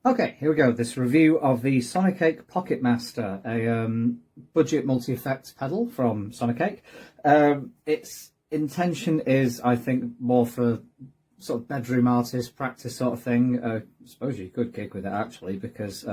Okay, here we go. This review of the SONICAKE Pocket Master, a budget multi-effects pedal from SONICAKE. Its intention is, I think, more for sort of bedroom artist practice sort of thing. I suppose you could gig with it actually, because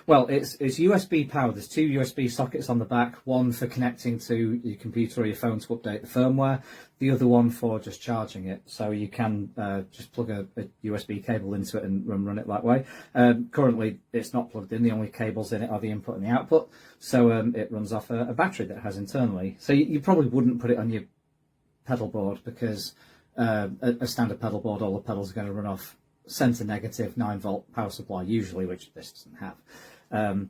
well, it's USB powered. There's two USB sockets on the back, one for connecting to your computer or your phone to update the firmware, the other one for just charging it. So you can just plug a USB cable into it and run it that way. Currently it's not plugged in, the only cables in it are the input and the output, so it runs off a battery that it has internally. So you probably wouldn't put it on your pedal board, because a standard pedal board, all the pedals are going to run off centre negative 9-volt power supply usually, which this doesn't have.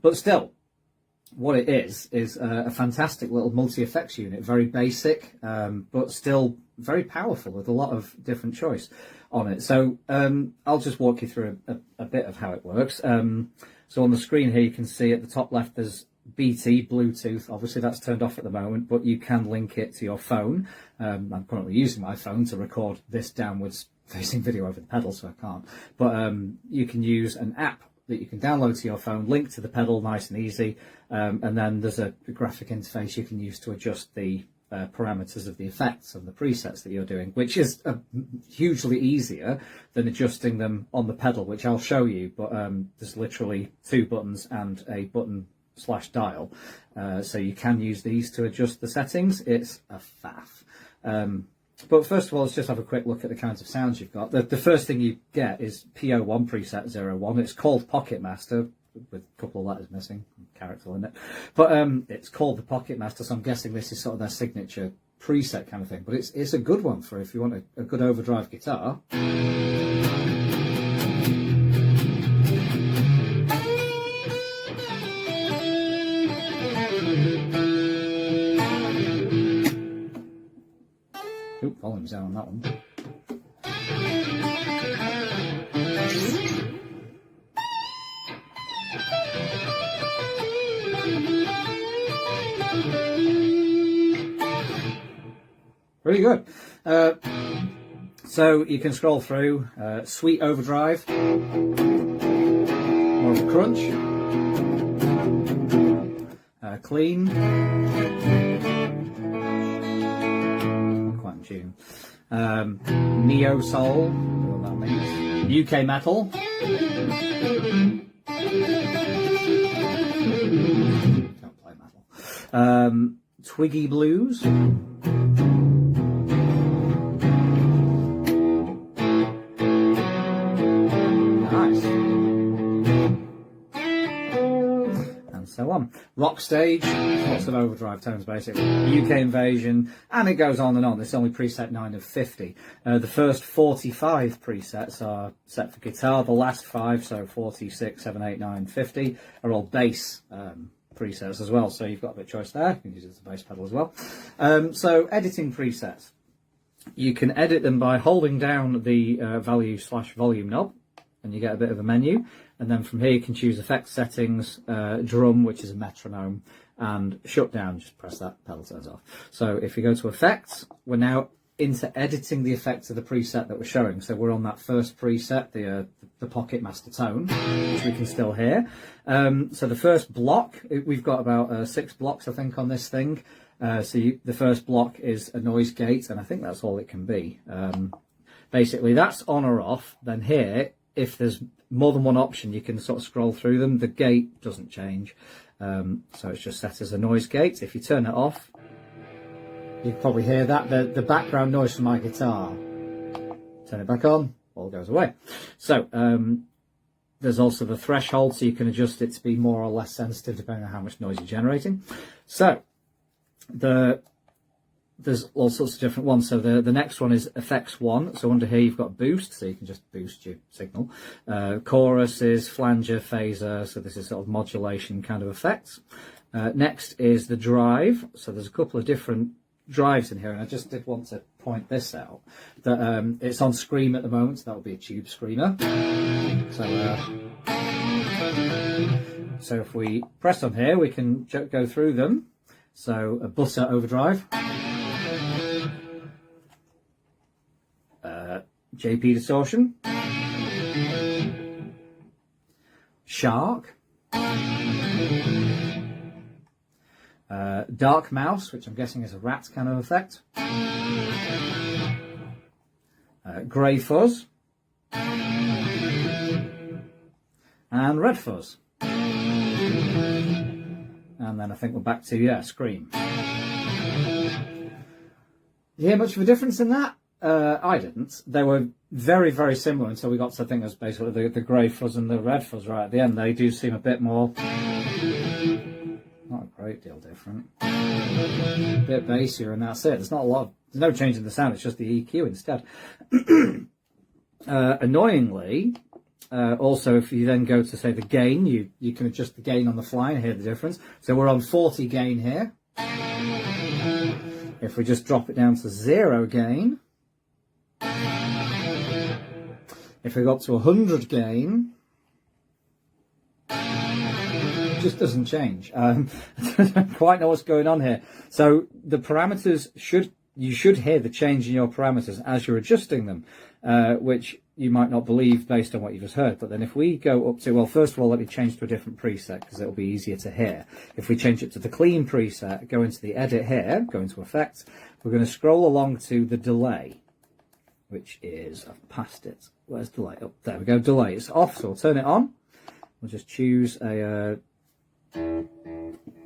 But still, what it is a fantastic little multi-effects unit, very basic, but still very powerful with a lot of different choice on it. So I'll just walk you through a bit of how it works. So on the screen here you can see at the top left there's BT, Bluetooth. Obviously that's turned off at the moment, but you can link it to your phone. I'm currently using my phone to record this downwards facing video over the pedal, so I can't. But you can use an app that you can download to your phone, link to the pedal, nice and easy. And then there's a graphic interface you can use to adjust the parameters of the effects and the presets that you're doing, which is hugely easier than adjusting them on the pedal, which I'll show you. But there's literally two buttons and a button/dial, so you can use these to adjust the settings. It's a faff. But first of all, let's just have a quick look at the kinds of sounds you've got. The first thing you get is PO1 preset 01. It's called Pocket Master, with a couple of letters missing, character in it. But it's called the Pocket Master, so I'm guessing this is sort of their signature preset kind of thing. But it's a good one for if you want a good overdrive guitar. Oop, volume's down on that one. Really good. So you can scroll through. Sweet overdrive, more of a crunch, clean, quite in tune, neo soul, I don't know what that means, UK metal, don't play metal, twiggy blues, so on. Rock stage, lots of overdrive tones basically, UK invasion, and it goes on and on. It's only preset 9 of 50. The first 45 presets are set for guitar, the last 5, so 46, 7, 8, 9, 50, are all bass presets as well, so you've got a bit of choice there. You can use it as a bass pedal as well. So editing presets. You can edit them by holding down the value/volume knob, and you get a bit of a menu, and then from here you can choose effect settings, drum, which is a metronome, and shutdown. Just press that, pedal turns off. So if you go to effects, we're now into editing the effects of the preset that we're showing. So we're on that first preset, the Pocket Master tone, which we can still hear. So the first block, we've got about 6 blocks I think on this thing. The first block is a noise gate, and I think that's all it can be. Basically that's on or off. Then here, if there's more than one option, you can sort of scroll through them. The gate doesn't change, so it's just set as a noise gate. If you turn it off, you can probably hear that, the background noise from my guitar. Turn it back on, all goes away. So there's also the threshold, so you can adjust it to be more or less sensitive depending on how much noise you're generating. So there's all sorts of different ones. So the next one is effects 1. So under here you've got boost, so you can just boost your signal. Choruses, flanger, phaser, so this is sort of modulation kind of effects. Next is the drive. So there's a couple of different drives in here, and I just did want to point this out, that it's on scream at the moment, so that will be a tube screamer. So if we press on here, we can go through them. So a butter overdrive, JP distortion, Shark, Dark Mouse, which I'm guessing is a rat kind of effect, Grey Fuzz, and Red Fuzz. And then I think we're back to, yeah, Scream. You hear much of a difference in that? I didn't. They were very, very similar until we got to, I think it was basically the Grey Fuzz and the Red Fuzz right at the end. They do seem a bit more, not a great deal different. A bit bassier, and that's it. There's not a lot of, there's no change in the sound, it's just the EQ instead. Annoyingly, also, if you then go to, say, the gain, you can adjust the gain on the fly and hear the difference. So we're on 40 gain here. If we just drop it down to 0 gain, if we got to 100 gain, it just doesn't change. I don't quite know what's going on here. So the parameters you should hear the change in your parameters as you're adjusting them, which you might not believe based on what you just heard. But then if we go up to, well, first of all, let me change to a different preset because it'll be easier to hear. If we change it to the clean preset, go into the edit here, go into effects, we're going to scroll along to the delay, which is, I've passed it. Where's delay? Oh, there we go, delay. It's off, so we'll turn it on. We'll just choose a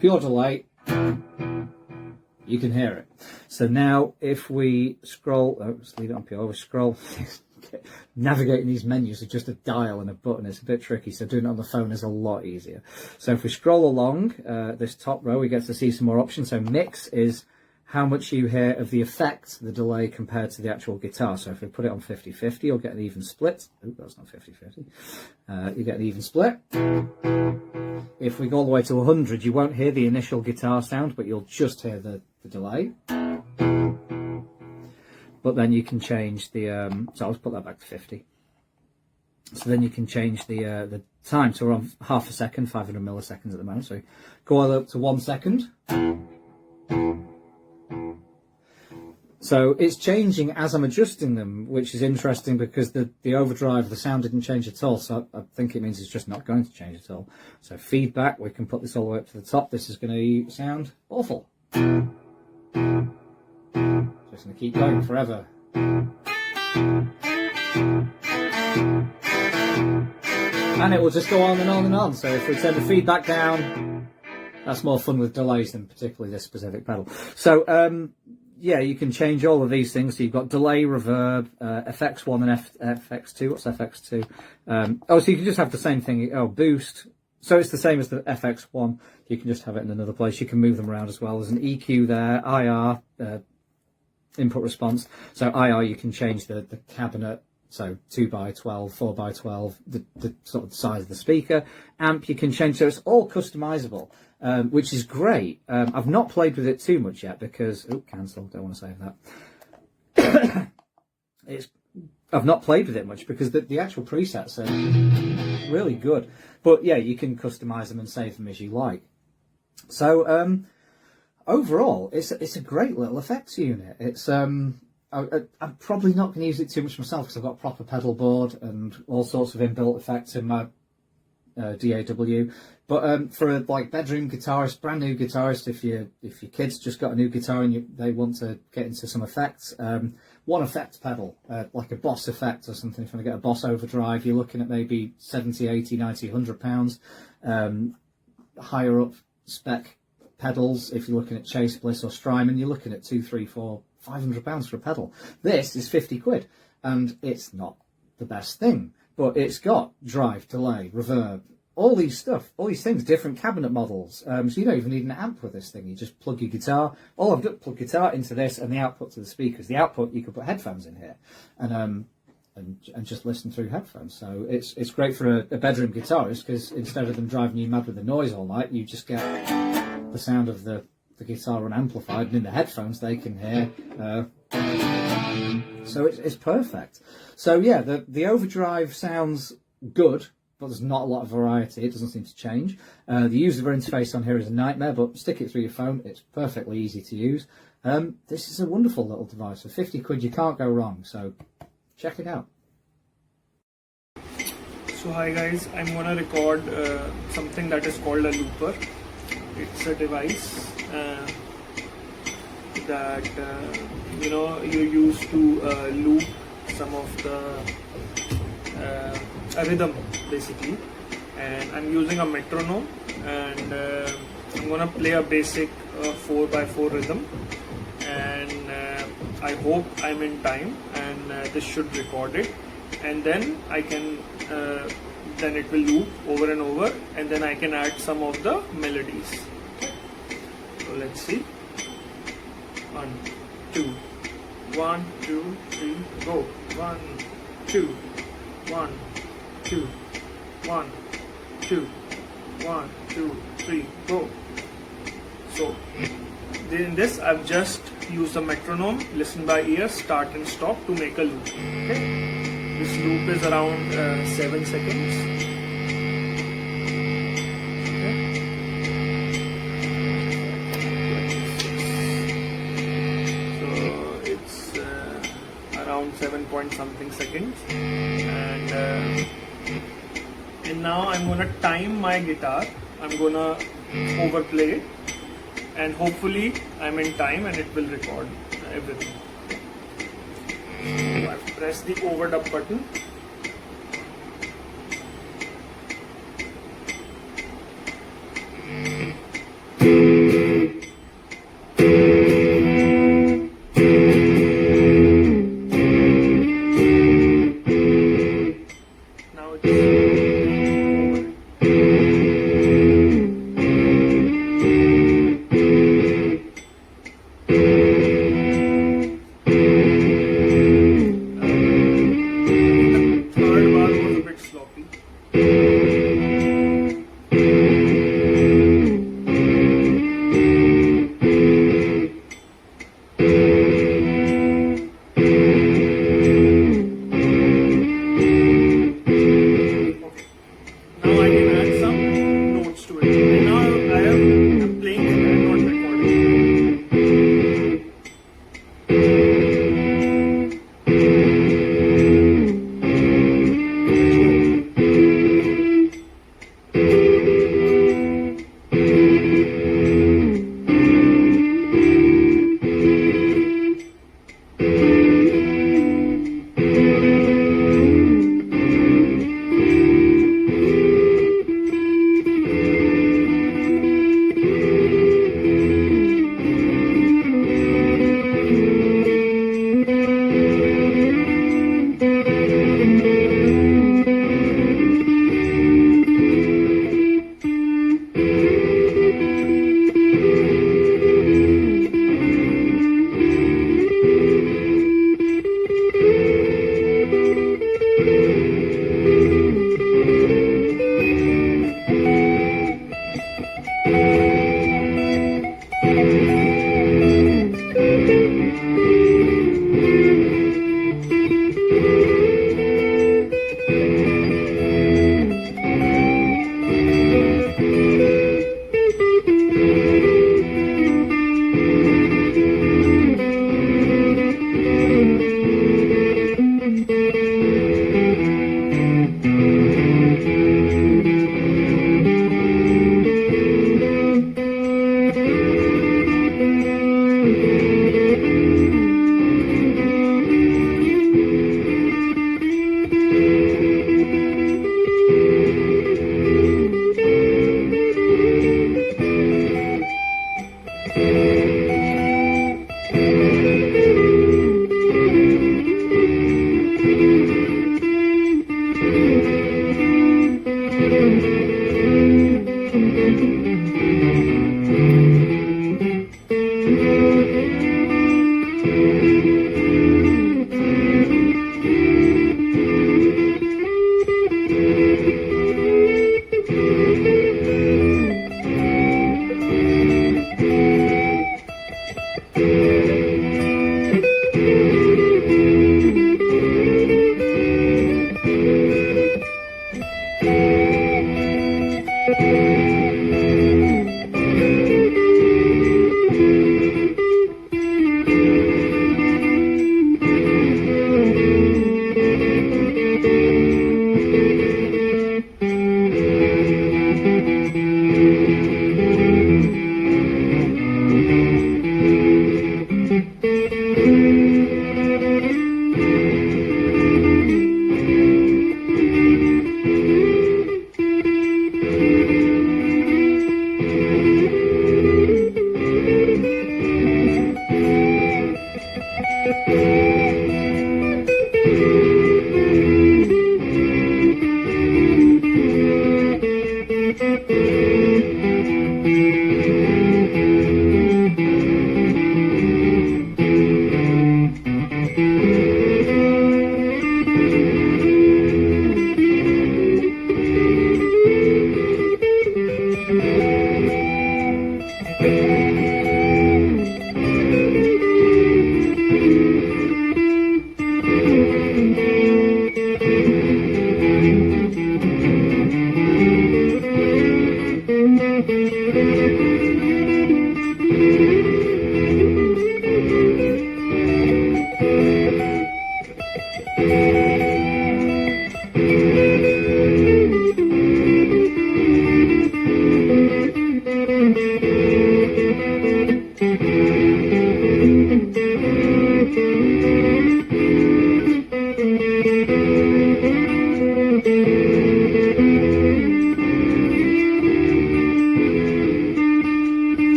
pure delay. You can hear it. So now if we scroll, let's leave it on pure, we scroll, navigating these menus with just a dial and a button is a bit tricky, so doing it on the phone is a lot easier. So if we scroll along this top row, we get to see some more options. So mix is how much you hear of the effect, the delay, compared to the actual guitar. So if we put it on 50-50, you'll get an even split. Oh, that's not 50-50. You get an even split. If we go all the way to 100, you won't hear the initial guitar sound, but you'll just hear the delay. But then you can change the, so I'll put that back to 50. So then you can change the time. So we're on half a second, 500 milliseconds at the moment. So go all the way up to 1 second. So it's changing as I'm adjusting them, which is interesting because the overdrive, the sound didn't change at all. So I think it means it's just not going to change at all. So feedback, we can put this all the way up to the top. This is going to sound awful. Just going to keep going forever. And it will just go on and on and on. So if we turn the feedback down, that's more fun with delays than particularly this specific pedal. So, yeah, you can change all of these things. So you've got delay, reverb, FX1 and FX2. What's FX2? Oh, so you can just have the same thing. Oh, boost. So it's the same as the FX1. You can just have it in another place. You can move them around as well. There's an EQ there, IR, input response. So IR, you can change the cabinet. So 2x12, 4x12, the sort of size of the speaker. Amp, you can change. So it's all customizable. Which is great. I've not played with it too much yet because, oh, cancel, don't want to save that. I've not played with it much because the actual presets are really good. But yeah, you can customize them and save them as you like. So overall, it's a great little effects unit. It's I'm probably not going to use it too much myself because I've got a proper pedal board and all sorts of inbuilt effects in my DAW, but for a bedroom guitarist, brand new guitarist, if your kids just got a new guitar and they want to get into some effects, one effect pedal, like a Boss effect or something. If you want to get a Boss overdrive, you're looking at maybe 70, 80, 90, 100 pounds. Higher up spec pedals, if you're looking at Chase, Bliss or Strymon, you're looking at 200, 300, 400, 500 pounds for a pedal. This is 50 quid and it's not the best thing. But it's got drive, delay, reverb, all these things, different cabinet models. So you don't even need an amp with this thing. You just plug your guitar. All I've done, plug guitar into this and the output to the speakers. The output, you could put headphones in here and just listen through headphones. So it's great for a bedroom guitarist because instead of them driving you mad with the noise all night, you just get the sound of the guitar unamplified, and in the headphones they can hear. So it's perfect. So yeah, the overdrive sounds good, but there's not a lot of variety. It doesn't seem to change. The user interface on here is a nightmare, but stick it through your phone. It's perfectly easy to use. This is a wonderful little device. For 50 quid, you can't go wrong. So check it out. So hi guys, I'm gonna record something that is called a looper. It's a device that you use to loop some of the a rhythm basically, and I'm using a metronome, and I'm gonna play a basic 4x4 rhythm, and I hope I'm in time, and this should record it, and then I can then it will loop over and over, and then I can add some of the melodies. So let's see. 1 2 1 2 3 go. 1 2 1 2 1 2 1 2 3 go. So in this I've just used a metronome, listen by ear, start and stop to make a loop. Okay? This loop is around 7 seconds. Okay? So it's around 7 point something seconds, and now I'm gonna time my guitar. I'm gonna overplay it, and hopefully I'm in time and it will record everything. So I've pressed the overdub button. Now it's over. Third bar was a bit sloppy. Now I can add some notes to it. And now I'm playing it and not recording.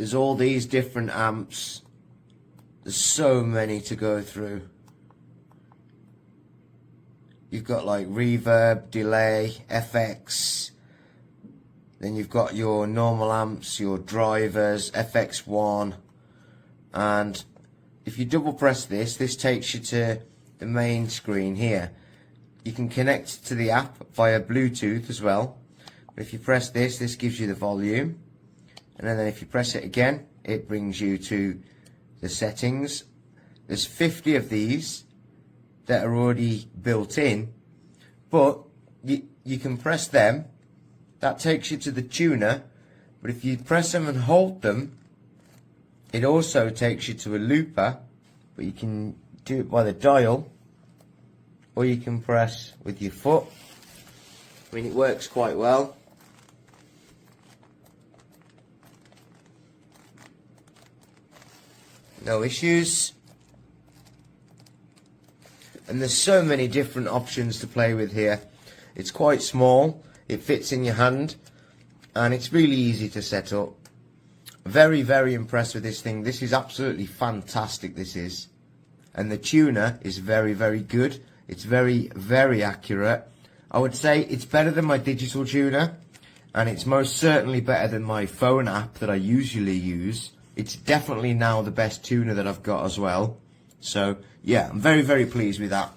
there's all these different amps. There's so many to go through. You've got like reverb, delay, FX. Then you've got your normal amps, your drivers, FX1. And if you double press this, this takes you to the main screen here. You can connect to the app via Bluetooth as well. If you press this, this gives you the volume. And then if you press it again, it brings you to the settings. There's 50 of these that are already built in, but you can press them. That takes you to the tuner, but if you press them and hold them, it also takes you to a looper, but you can do it by the dial, or you can press with your foot. I mean, it works quite well. No issues. And there's so many different options to play with here. It's quite small, it fits in your hand, and it's really easy to set up. Very, very impressed with this thing. This is absolutely fantastic, this is. And the tuner is very, very good. It's very, very accurate. I would say it's better than my digital tuner, and it's most certainly better than my phone app that I usually use. It's definitely now the best tuner that I've got as well. So yeah, I'm very, very pleased with that.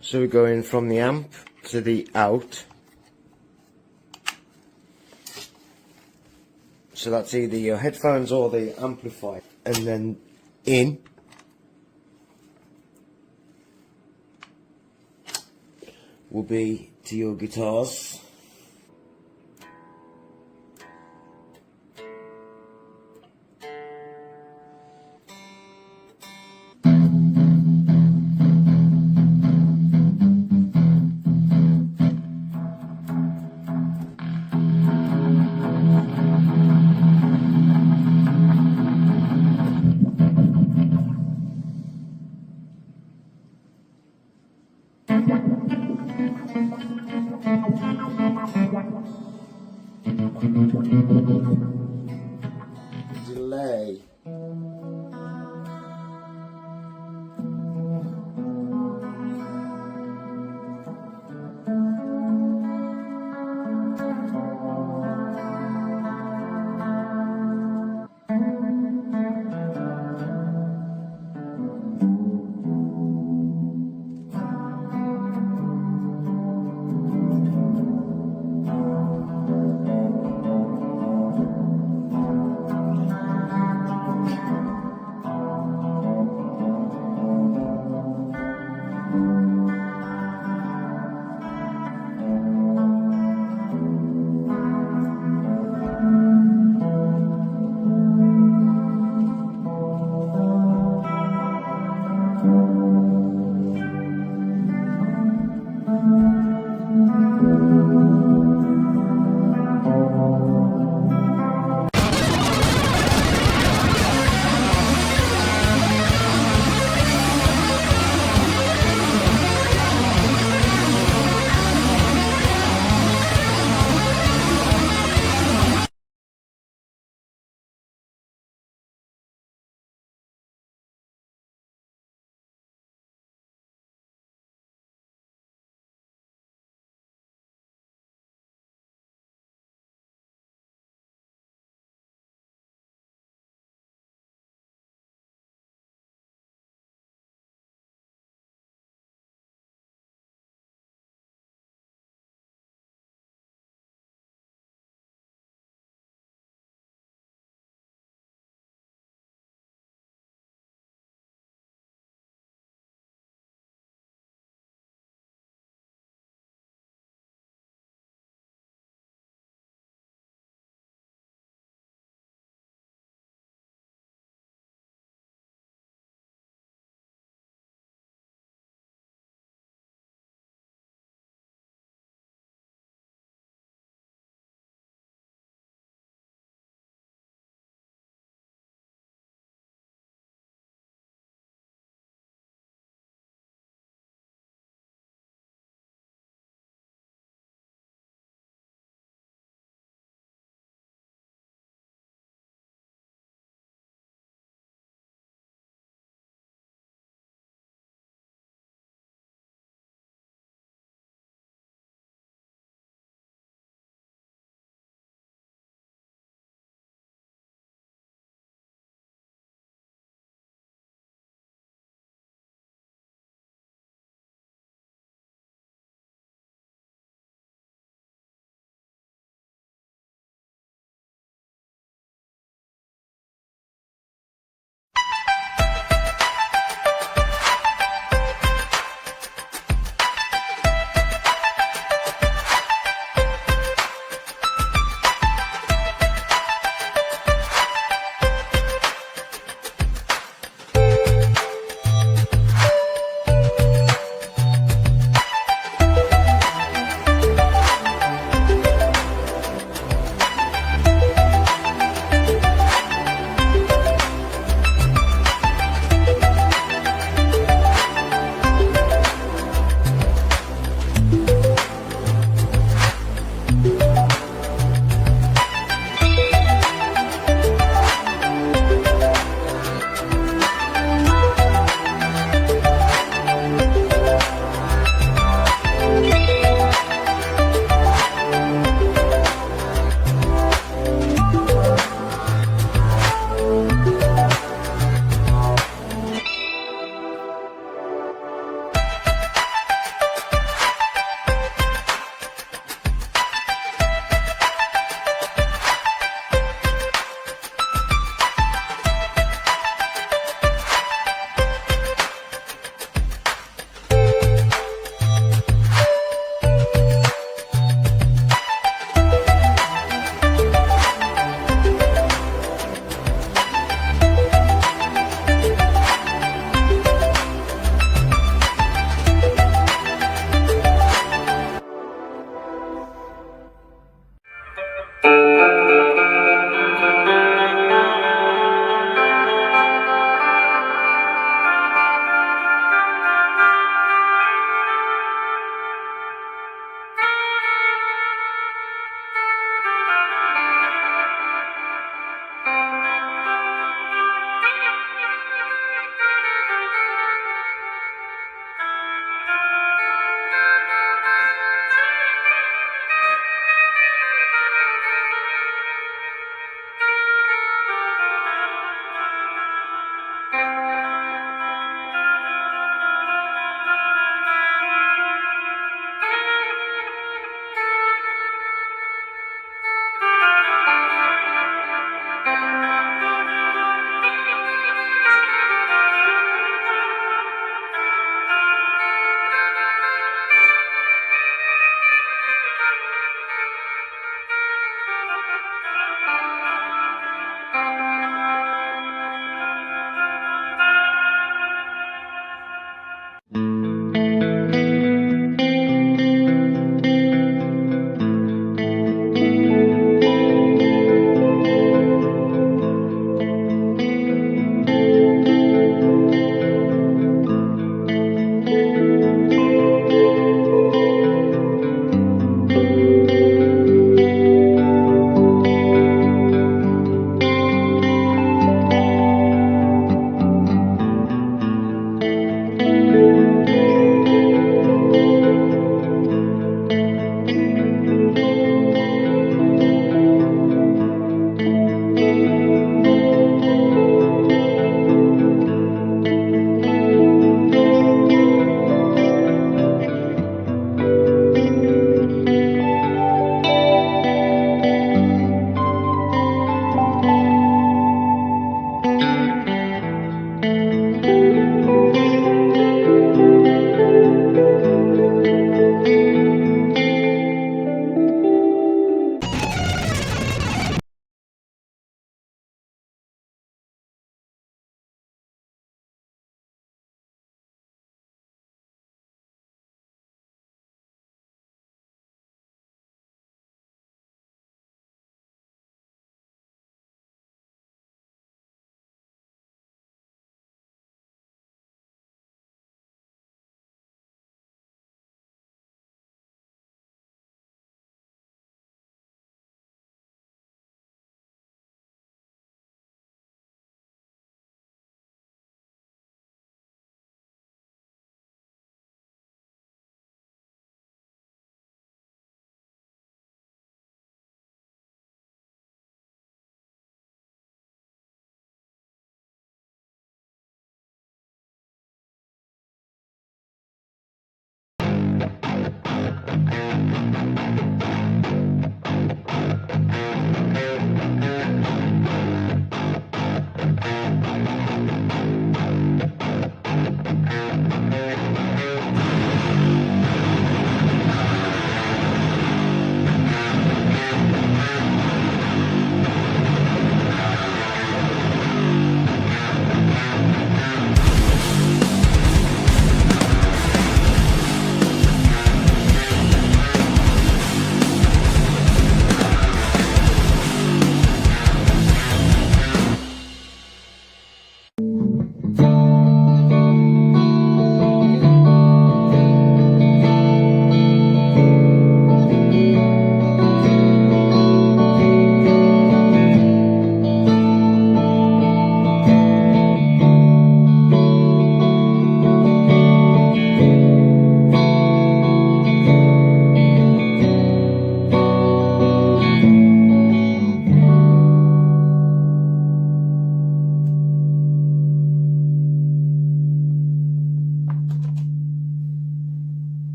So we're going from the amp to the out. So that's either your headphones or the amplifier. And then in. Will be to your guitars. Delay.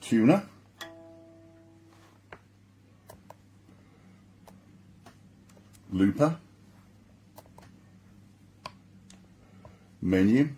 Tuner, looper, menu,